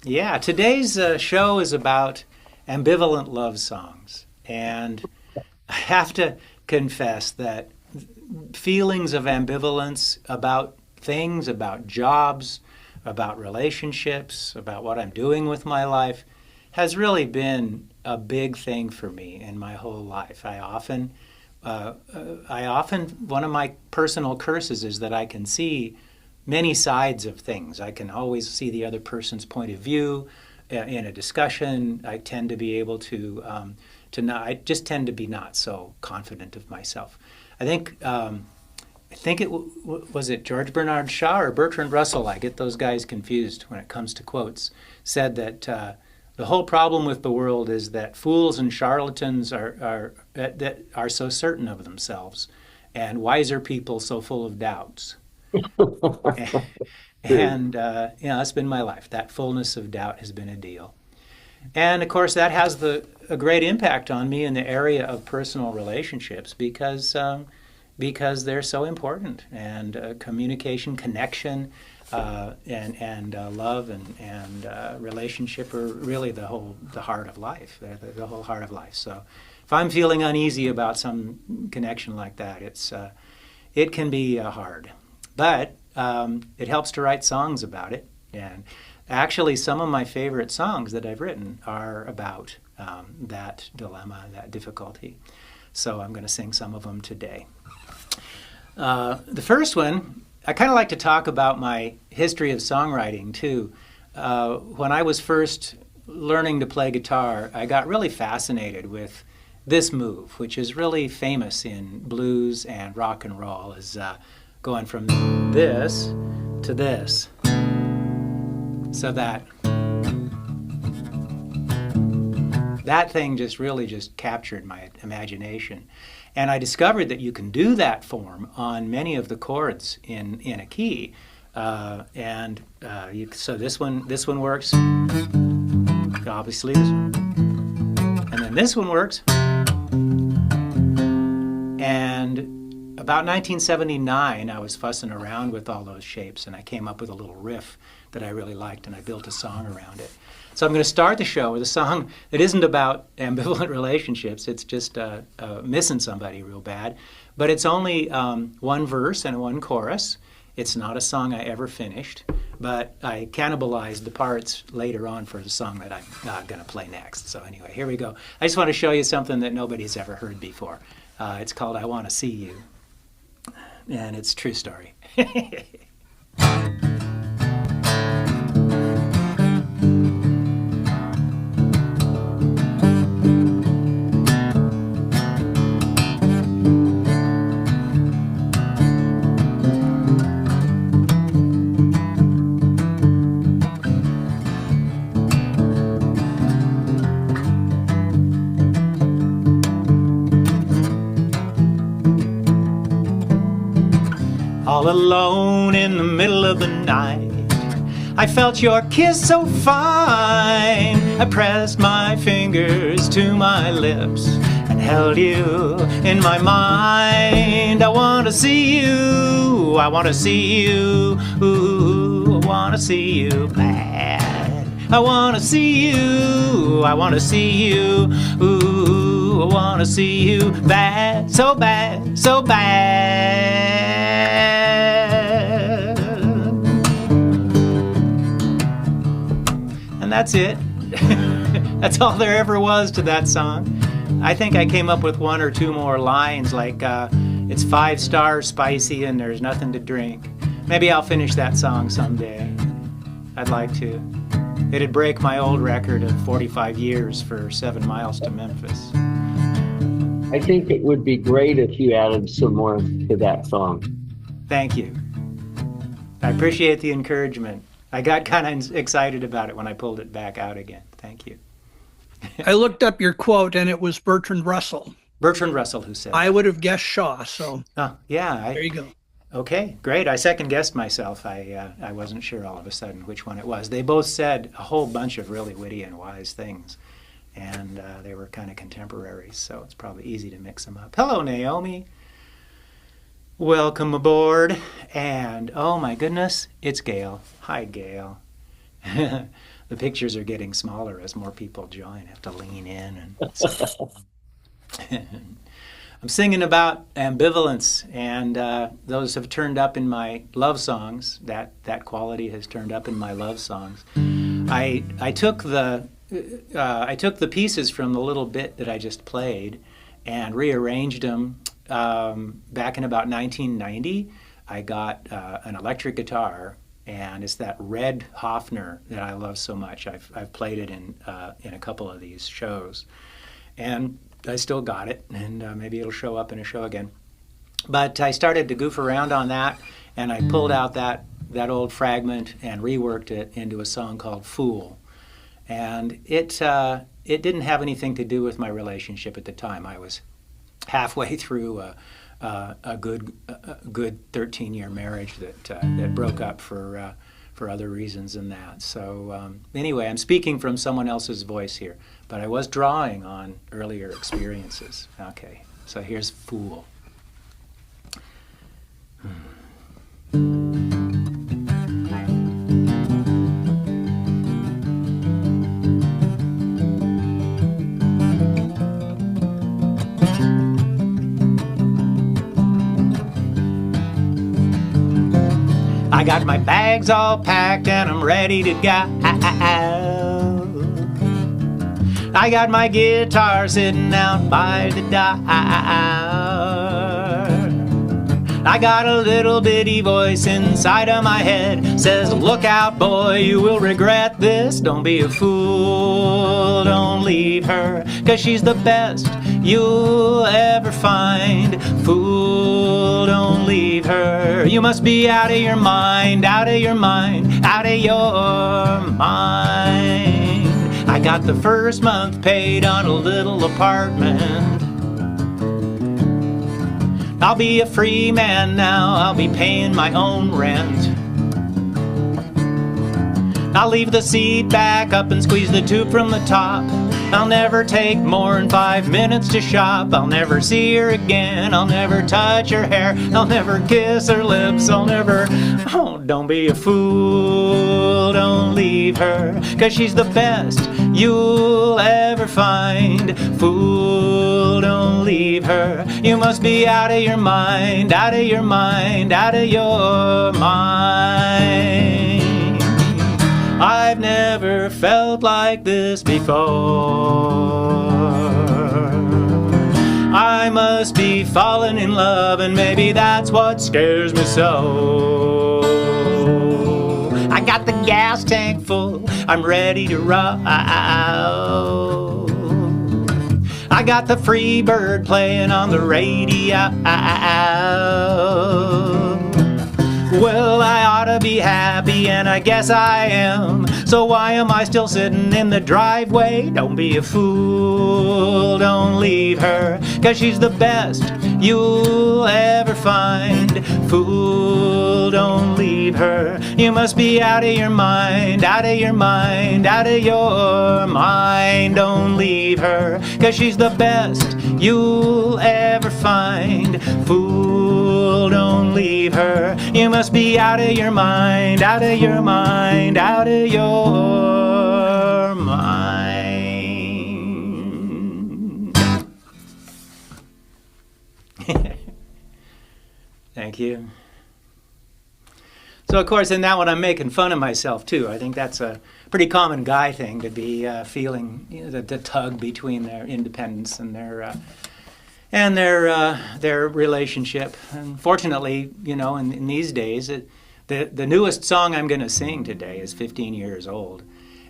Yeah, today's show is about ambivalent love songs. And I have to confess that feelings of ambivalence about things, about jobs, about relationships, about what I'm doing with my life has really been a big thing for me in my whole life. One of my personal curses is that I can see many sides of things. I can always see the other person's point of view in a discussion. I tend to be able to not. I just tend to be not so confident of myself. I think. I think was it George Bernard Shaw or Bertrand Russell. I get those guys confused when it comes to quotes. Said that the whole problem with the world is that fools and charlatans are so certain of themselves, and wiser people so full of doubts. And that's been my life. That fullness of doubt has been a deal. And of course, that has a great impact on me in the area of personal relationships because they're so important. And communication, connection, and love and relationship are really the heart of life. They're the whole heart of life. So, if I'm feeling uneasy about some connection like that, it can be hard. But it helps to write songs about it. And actually, some of my favorite songs that I've written are about that dilemma, that difficulty. So I'm going to sing some of them today. The first one, I kind of like to talk about my history of songwriting, too. When I was first learning to play guitar, I got really fascinated with this move, which is really famous in blues and rock and roll, is going from this to this. So that thing just really just captured my imagination. And I discovered that you can do that form on many of the chords in a key. So this one works, obviously, and then this one works. And about 1979, I was fussing around with all those shapes, and I came up with a little riff that I really liked, and I built a song around it. So I'm going to start the show with a song that isn't about ambivalent relationships. It's just missing somebody real bad. But it's only one verse and one chorus. It's not a song I ever finished, but I cannibalized the parts later on for the song that I'm going to play next. So anyway, here we go. I just want to show you something that nobody's ever heard before. It's called I Want to See You, and it's a true story. All alone in the middle of the night, I felt your kiss so fine. I pressed my fingers to my lips and held you in my mind. I want to see you, I want to see you, ooh, I want to see you bad. I want to see you, I want to see you, ooh, I want to see you bad, so bad, so bad. And that's it. That's all there ever was to that song. I think I came up with one or two more lines like, it's 5 stars spicy and there's nothing to drink. Maybe I'll finish that song someday. I'd like to. It'd break my old record of 45 years for 7 miles to Memphis. I think it would be great if you added some more to that song. Thank you. I appreciate the encouragement. I got kind of excited about it when I pulled it back out again. Thank you. I looked up your quote, and it was Bertrand Russell. Bertrand Russell who said I would have guessed Shaw, so yeah. There you go. Okay, great. I second-guessed myself. I wasn't sure all of a sudden which one it was. They both said a whole bunch of really witty and wise things, and they were kind of contemporaries, so it's probably easy to mix them up. Hello, Naomi. Welcome aboard. And, oh my goodness, it's Gail. Hi, Gail. the pictures are getting smaller as more people join. I have to lean in. And I'm singing about ambivalence, and those have turned up in my love songs. That quality has turned up in my love songs. I took the pieces from the little bit that I just played and rearranged them. Back in about 1990, I got an electric guitar, and it's that red Hofner that I love so much. I've played it in a couple of these shows, and I still got it, and maybe it'll show up in a show again. But I started to goof around on that, and I pulled out that old fragment and reworked it into a song called "Fool." And it didn't have anything to do with my relationship at the time. I was halfway through a good 13-year marriage that broke up for other reasons than that. So anyway, I'm speaking from someone else's voice here, but I was drawing on earlier experiences. Okay, so here's "Fool." I got my bags all packed and I'm ready to go. I got my guitar sitting out by the door. I got a little bitty voice inside of my head, says, "Look out, boy, you will regret this. Don't be a fool, don't leave her, 'cause she's the best you'll ever find. Fool, don't leave her. You must be out of your mind, out of your mind, out of your mind." I got the first month paid on a little apartment. I'll be a free man now, I'll be paying my own rent. I'll leave the seat back up and squeeze the tube from the top. I'll never take more than 5 minutes to shop. I'll never see her again, I'll never touch her hair, I'll never kiss her lips, I'll never... Oh, don't be a fool, don't leave her, 'cause she's the best you'll ever find. Fool, don't leave her. You must be out of your mind, out of your mind, out of your mind. I've never felt like this before. I must be falling in love, and maybe that's what scares me so. I got the gas tank full, I'm ready to ride. I got the free bird playing on the radio. Well, I ought to be happy, and I guess I am. So why am I still sitting in the driveway? Don't be a fool, don't leave her, 'cause she's the best you'll ever find. Fool, don't leave her. You must be out of your mind, out of your mind, out of your mind. Don't leave her, 'cause she's the best you'll ever find. Fool, don't leave her. You must be out of your mind, out of your mind, out of your mind. Thank you. So, of course, in that one, I'm making fun of myself, too. I think that's a pretty common guy thing, to be feeling, you know, the tug between their independence and their relationship. And fortunately, you know, in these days, the newest song I'm going to sing today is 15 years old.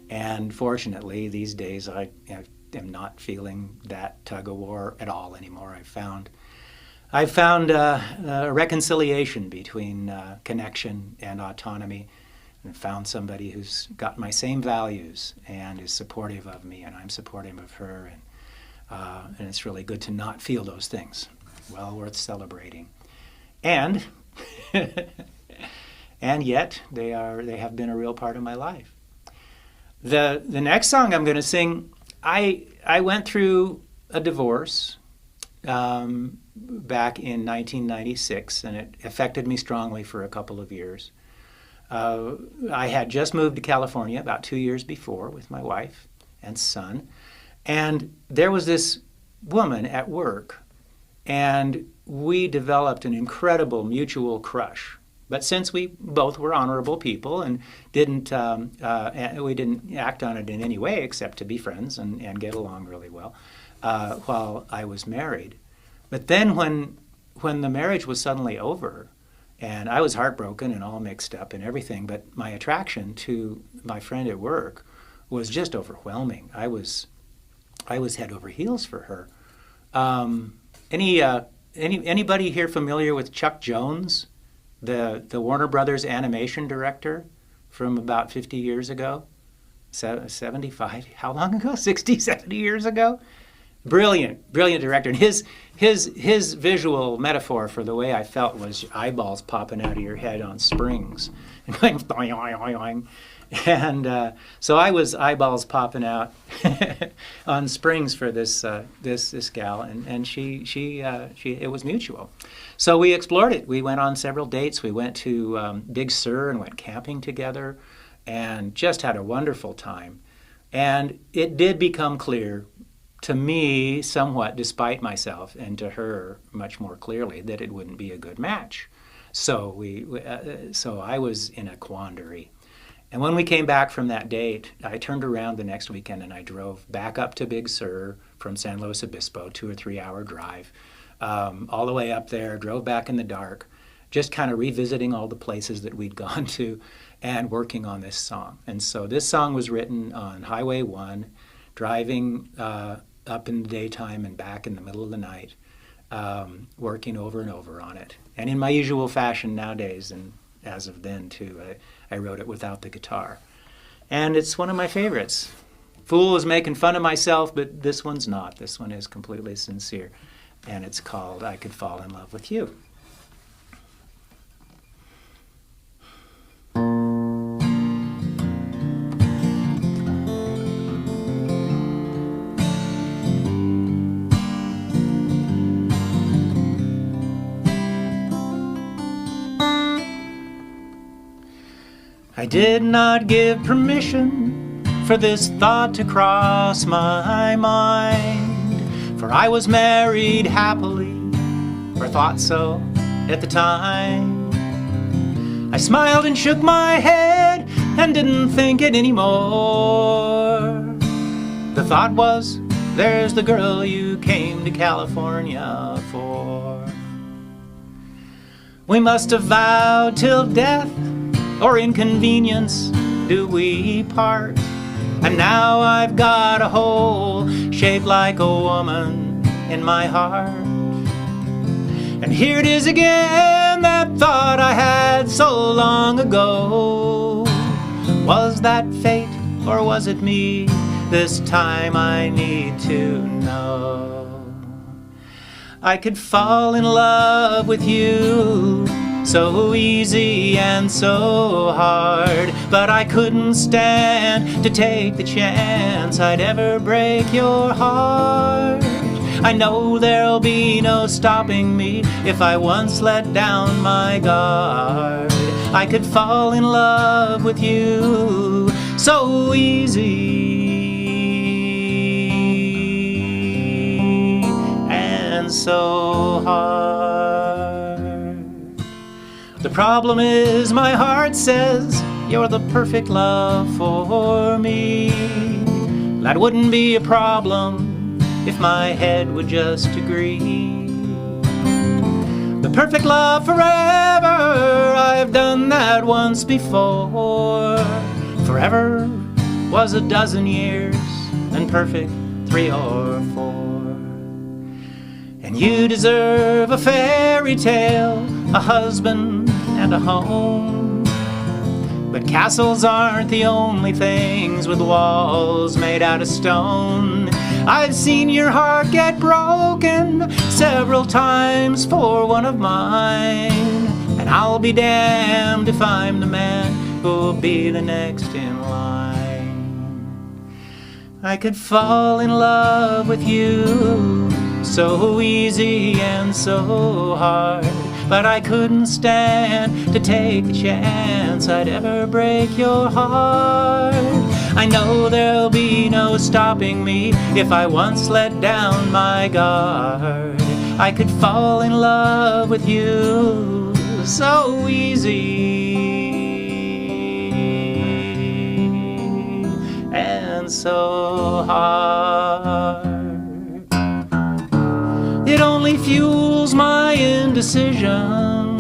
And fortunately, these days, I am not feeling that tug of war at all anymore. I've found a reconciliation between connection and autonomy, and found somebody who's got my same values and is supportive of me, and I'm supportive of her, and it's really good to not feel those things. Well worth celebrating, and and yet they have been a real part of my life. The next song I'm going to sing, I went through a divorce back in 1996, and it affected me strongly for a couple of years. I had just moved to California about 2 years before with my wife and son, and there was this woman at work, and we developed an incredible mutual crush. But since we both were honorable people and we didn't act on it in any way except to be friends and get along really well while I was married. But then when the marriage was suddenly over, and I was heartbroken and all mixed up and everything, but my attraction to my friend at work was just overwhelming. I was head over heels for her. Anybody here familiar with Chuck Jones, the Warner Brothers animation director from about 50 years ago? 75? How long ago? 60, 70 years ago? Brilliant director. And his visual metaphor for the way I felt was eyeballs popping out of your head on springs and going boing, boing, boing. And so I was eyeballs popping out on springs for this gal, and she it was mutual. So we explored it. We went on several dates. We went to Big Sur and went camping together, and just had a wonderful time. And it did become clear to me, somewhat despite myself, and to her much more clearly, that it wouldn't be a good match. So so I was in a quandary. And when we came back from that date, I turned around the next weekend and I drove back up to Big Sur from San Luis Obispo, 2 or 3 hour drive, all the way up there, drove back in the dark, just kind of revisiting all the places that we'd gone to and working on this song. And so this song was written on Highway 1, driving up in the daytime and back in the middle of the night, working over and over on it. And in my usual fashion nowadays, and as of then too, I wrote it without the guitar. And it's one of my favorites. Fool is making fun of myself, but this one's not. This one is completely sincere. And it's called I Could Fall in Love with You. I did not give permission for this thought to cross my mind, for I was married happily, or thought so at the time. I smiled and shook my head and didn't think it anymore. The thought was, there's the girl you came to California for. We must have vowed till death or inconvenience do we part. And now I've got a hole shaped like a woman in my heart. And here it is again, that thought I had so long ago. Was that fate or was it me? This time I need to know. I could fall in love with you so easy and so hard, but I couldn't stand to take the chance I'd ever break your heart. I know there'll be no stopping me if I once let down my guard. I could fall in love with you so easy and so hard. The problem is my heart says you're the perfect love for me. That wouldn't be a problem if my head would just agree. The perfect love forever, I've done that once before. Forever was a dozen years and perfect 3 or 4. And you deserve a fairy tale, a husband and a home. But castles aren't the only things with walls made out of stone. I've seen your heart get broken several times for one of mine, and I'll be damned if I'm the man who'll be the next in line. I could fall in love with you so easy and so hard, but I couldn't stand to take the chance I'd ever break your heart. I know there'll be no stopping me if I once let down my guard. I could fall in love with you so easy and so hard. It only fuels my indecision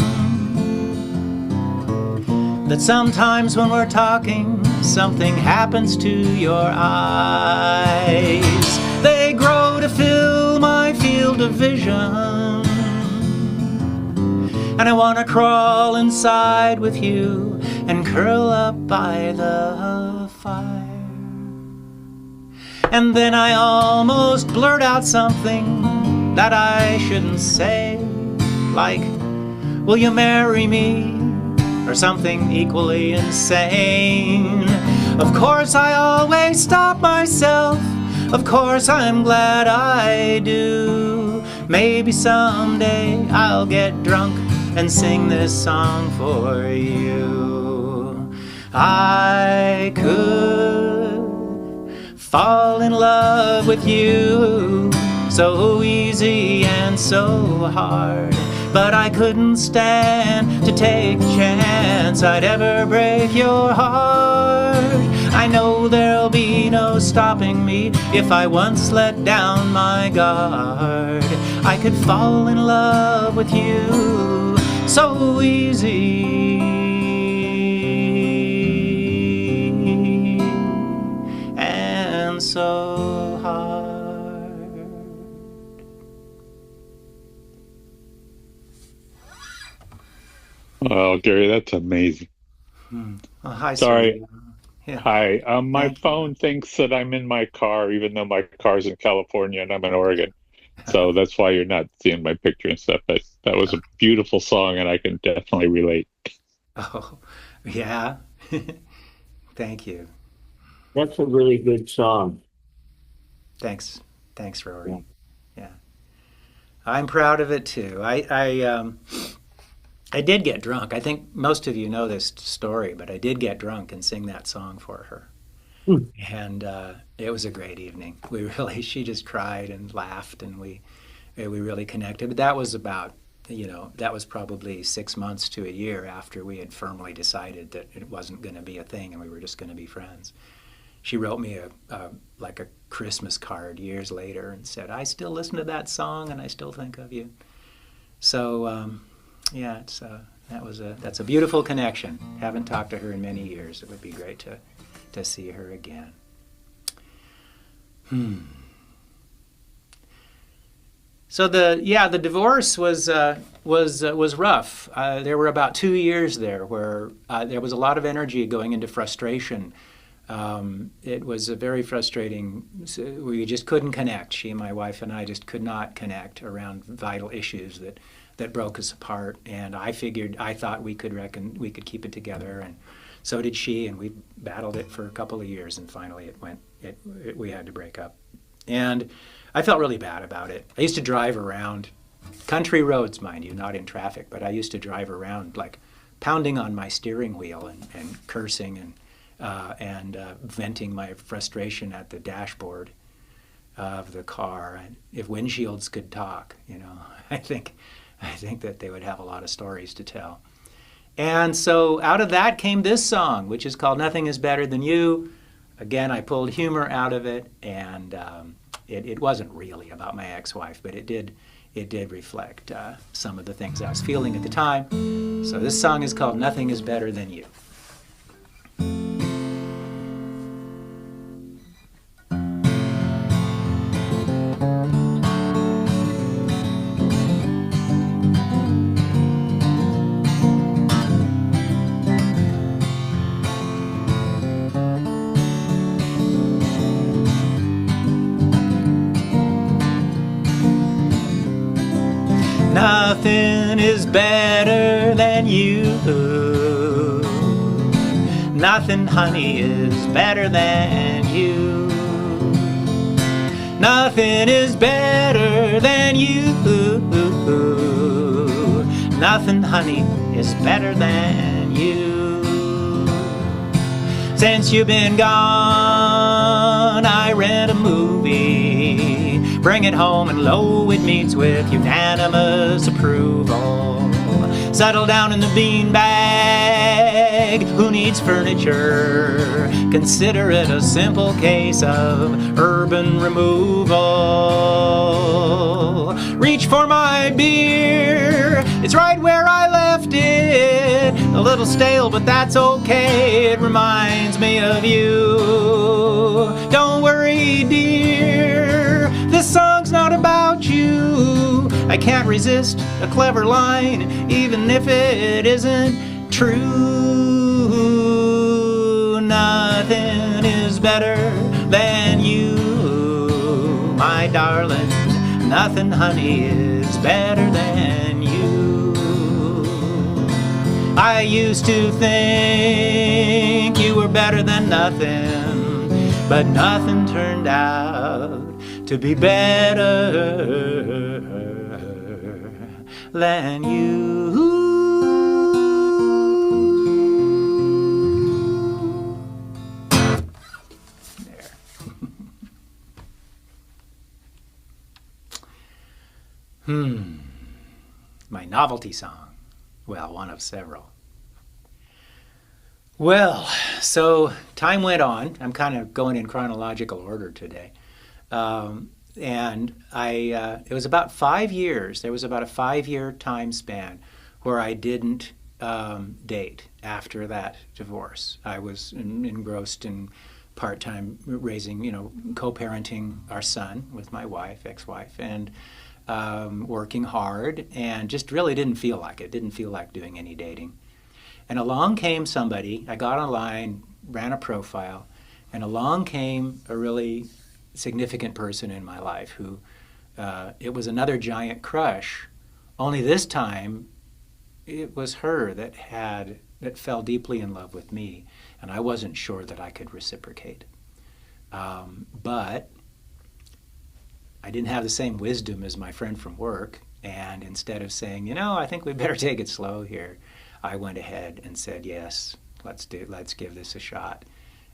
that sometimes when we're talking, something happens to your eyes. They grow to fill my field of vision, and I want to crawl inside with you and curl up by the fire. And then I almost blurt out something that I shouldn't say, like, will you marry me? Or something equally insane. Of course I always stop myself, of course I'm glad I do. Maybe someday I'll get drunk and sing this song for you. I could fall in love with you so easy and so hard, but I couldn't stand to take a chance I'd ever break your heart. I know there'll be no stopping me if I once let down my guard. I could fall in love with you so easy and so hard. Oh, Gary, that's amazing. Oh, hi, Sorry. sir. Yeah. Hi. My Thank you. phone thinks that I'm in my car, even though my car's in California and I'm in Oregon. So that's why you're not seeing my picture and stuff. But that was a beautiful song, and I can definitely relate. Oh, yeah. Thank you. That's a really good song. Thanks. Thanks, Rory. Yeah. Yeah. I'm proud of it too. I did get drunk. I think most of you know this story, but I did get drunk and sing that song for her. Hmm. And it was a great evening. She just cried and laughed, and we really connected. But that was about, that was probably 6 months to a year after we had firmly decided that it wasn't going to be a thing and we were just going to be friends. She wrote me a Christmas card years later and said, "I still listen to that song and I still think of you." So yeah, that's a beautiful connection. Haven't talked to her in many years. It would be great to see her again. So the divorce was rough. There were about 2 years there where there was a lot of energy going into frustration. It was a very frustrating. We just couldn't connect. She, my wife, and I just could not connect around vital issues that broke us apart. And I thought we could keep it together, and so did she. And we battled it for a couple of years, and finally we had to break up. And I felt really bad about it. I used to drive around country roads, mind you, not in traffic, but I used to drive around like pounding on my steering wheel and cursing and venting my frustration at the dashboard of the car. And if windshields could talk, I think that they would have a lot of stories to tell. And so out of that came this song, which is called "Nothing Is Better Than You." Again, I pulled humor out of it, and it wasn't really about my ex-wife, but it did reflect some of the things I was feeling at the time. So this song is called "Nothing Is Better Than You." Nothing is better than you. Nothing, honey, is better than you. Nothing is better than you. Nothing, honey, is better than you. Since you've been gone, I rent a movie. Bring it home and lo, it meets with unanimous approval. Settle down in the beanbag. Who needs furniture? Consider it a simple case of urban removal. Reach for my beer. It's right where I left it. A little stale, but that's okay. It reminds me of you. Don't worry, dear. This song's not about you. I can't resist a clever line, even if it isn't true. Nothing is better than you, my darling. Nothing, honey, is better than you. I used to think you were better than nothing, but nothing turned out to be better than you. There. My novelty song. Well, one of several. Well, so time went on. I'm kind of going in chronological order today. And it was about 5 years. There was about a 5-year time span where I didn't date after that divorce. I was engrossed in part-time raising, co-parenting our son with my wife, ex-wife, and working hard, and just really didn't feel like it. Didn't feel like doing any dating. And along came somebody. I got online, ran a profile, and along came a really significant person in my life who, it was another giant crush, only this time it was her that fell deeply in love with me, and I wasn't sure that I could reciprocate. But I didn't have the same wisdom as my friend from work, and instead of saying, I think we better take it slow here, I went ahead and said, yes, let's give this a shot.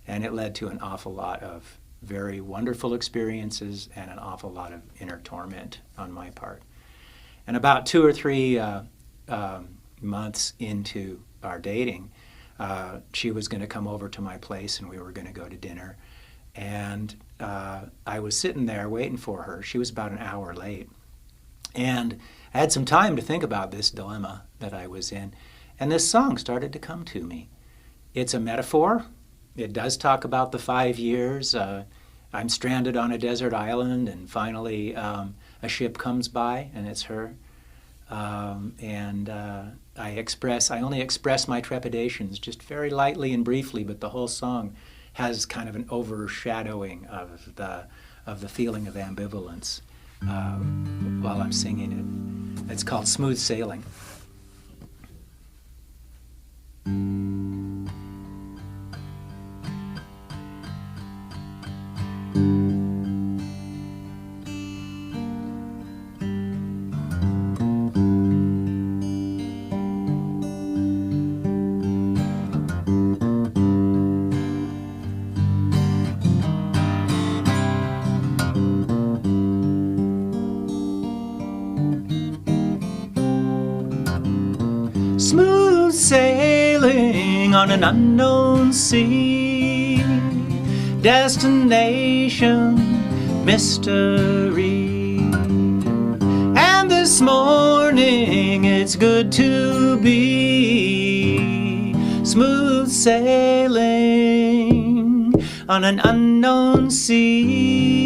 And it led to an awful lot of very wonderful experiences and an awful lot of inner torment on my part. And about 2 or 3 months into our dating, she was going to come over to my place and we were going to go to dinner. And I was sitting there waiting for her. She was about an hour late. And I had some time to think about this dilemma that I was in. And this song started to come to me. It's a metaphor. It does talk about the 5 years. I'm stranded on a desert island, and finally a ship comes by, and it's her. I only express my trepidations just very lightly and briefly, but the whole song has kind of an overshadowing of the feeling of ambivalence while I'm singing it. It's called Smooth Sailing. Smooth sailing on an unknown sea, destination mystery. And this morning it's good to be smooth sailing on an unknown sea.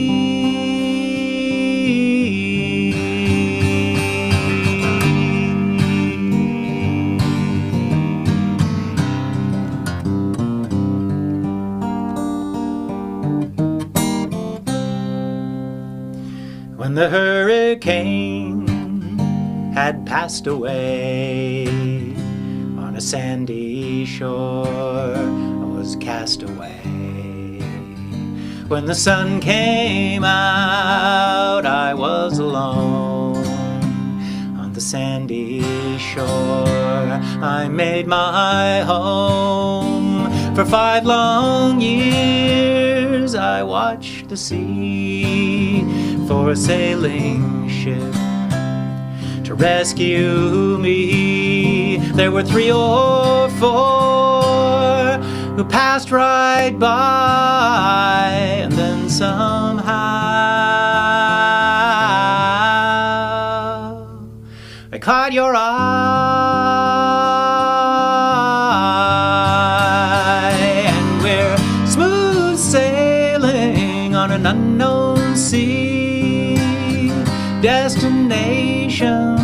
When the hurricane had passed away on a sandy shore, I was cast away. When the sun came out, I was alone on the sandy shore. I made my home. For 5 long years I watched the sea for a sailing ship to rescue me. There were 3 or 4 who passed right by, and then somehow I caught your eye, and we're smooth sailing on an unknown sea. Destination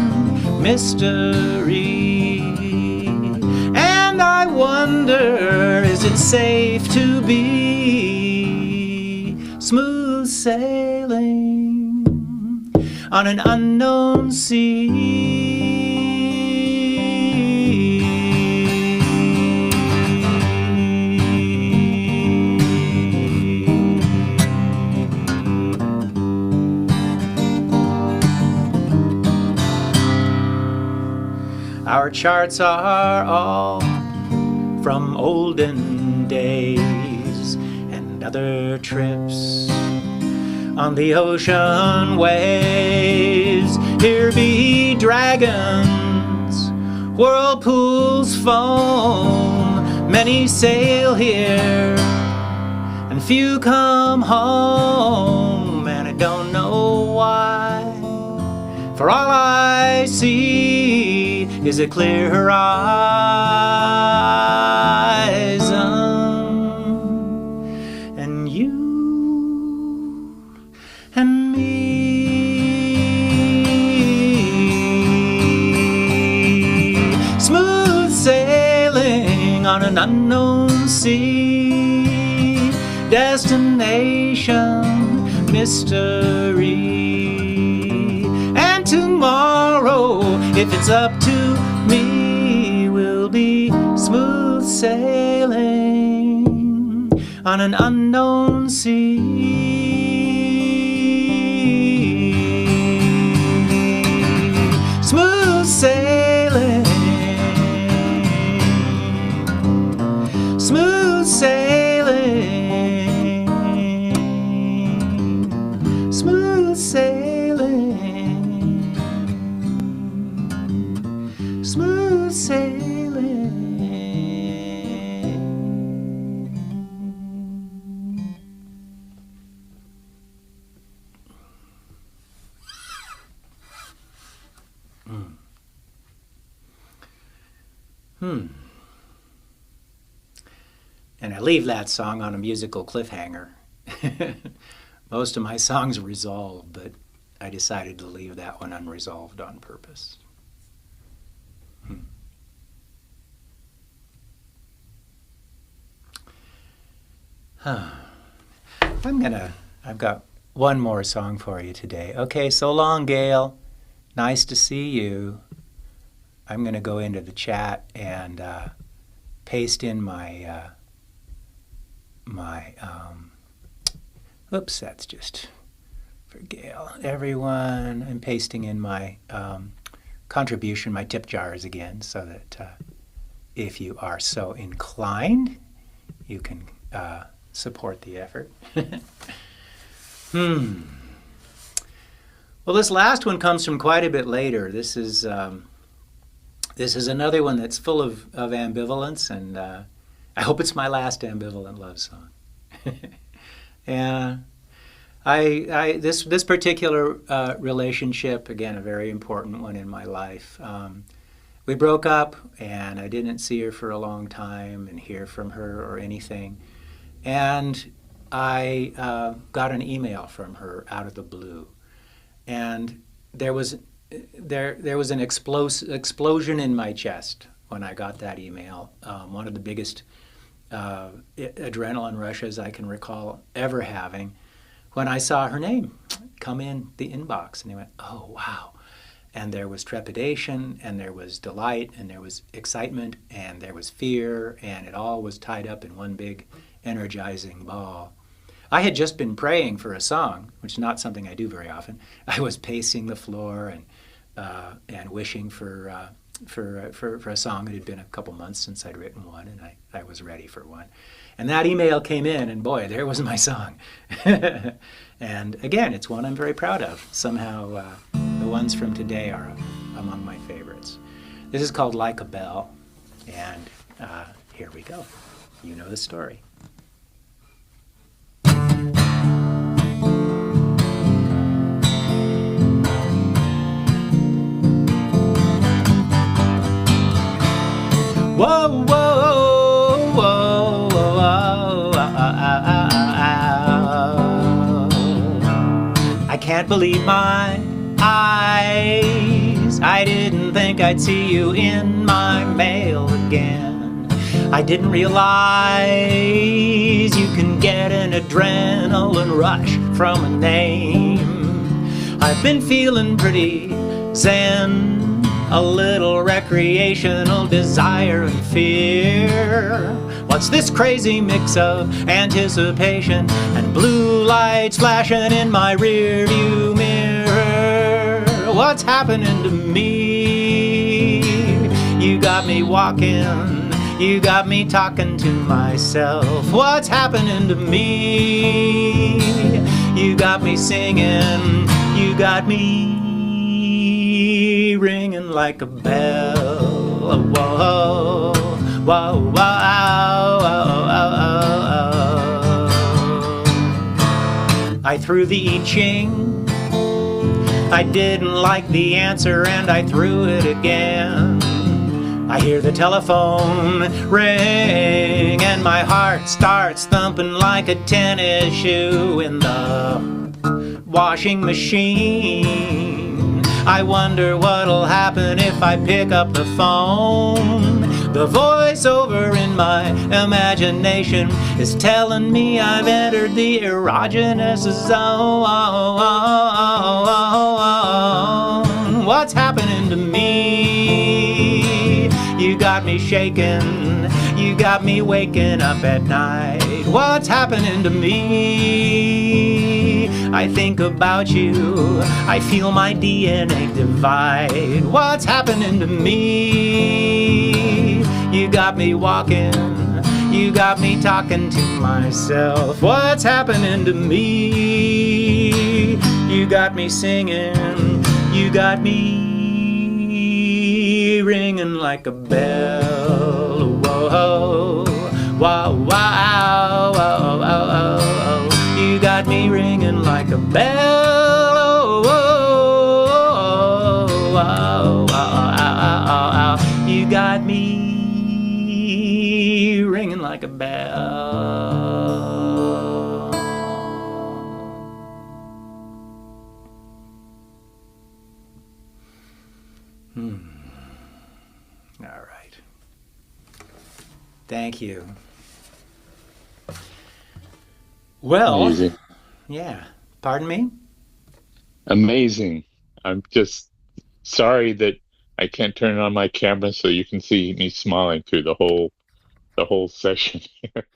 mystery, and I wonder, is it safe to be smooth sailing on an unknown sea? Our charts are all from olden days and other trips on the ocean waves. Here be dragons, whirlpools foam, many sail here and few come home, and I don't know why. For all I see is a clear horizon, and you and me, smooth sailing on an unknown sea. Destination mystery, and tomorrow, if it's up to me, we'll be smooth sailing on an unknown sea. Smooth sailing, smooth sailing, smooth sailing, smooth sailing. And I leave that song on a musical cliffhanger. Most of my songs resolve, but I decided to leave that one unresolved on purpose. I've got one more song for you today. Okay, so long, Gail. Nice to see you. I'm going to go into the chat and paste in oops, that's just for Gail. Everyone, I'm pasting in my contribution, my tip jars again, so that if you are so inclined, you can support the effort. Well, this last one comes from quite a bit later. This is another one that's full of ambivalence, and I hope it's my last ambivalent love song. Yeah, this particular relationship, again, a very important one in my life. We broke up, and I didn't see her for a long time and hear from her or anything. And I got an email from her out of the blue, and there was an explosion in my chest when I got that email. One of the biggest adrenaline rushes I can recall ever having, when I saw her name come in the inbox, and I went, oh, wow. And there was trepidation, and there was delight, and there was excitement, and there was fear, and it all was tied up in one big energizing ball. I had just been praying for a song, which is not something I do very often. I was pacing the floor and and wishing for a song. It had been a couple months since I'd written one, and I was ready for one. And that email came in, and boy, there was my song. And again, it's one I'm very proud of. Somehow, the ones from today are among my favorites. This is called Like a Bell, and here we go. You know the story. Whoa, whoa, whoa, whoa, I can't believe my eyes. I didn't think I'd see you in my mail again. I didn't realize you can get an adrenaline rush from a name. I've been feeling pretty zen, a little recreational desire and fear. What's this crazy mix of anticipation and blue lights flashing in my rearview mirror? What's happening to me? You got me walking, you got me talking to myself. What's happening to me? You got me singing, you got me ringing like a bell. Whoa, whoa, whoa, I threw the I Ching. I didn't like the answer and I threw it again. I hear the telephone ring and my heart starts thumping like a tennis shoe in the washing machine. I wonder what'll happen if I pick up the phone. The voiceover in my imagination is telling me I've entered the erogenous zone. What's happening to me? You got me shaking, you got me waking up at night. What's happening to me? I think about you, I feel my DNA divide. What's happening to me? You got me walking, you got me talking to myself. What's happening to me? You got me singing, you got me ringing like a bell. Whoa, wow, wow, wow, wow. You got me ringing like a bell. You got me ringing like a bell. All right. Thank you. Well, Amazing. Yeah. Pardon me? Amazing. I'm just sorry that I can't turn on my camera so you can see me smiling through the whole session here.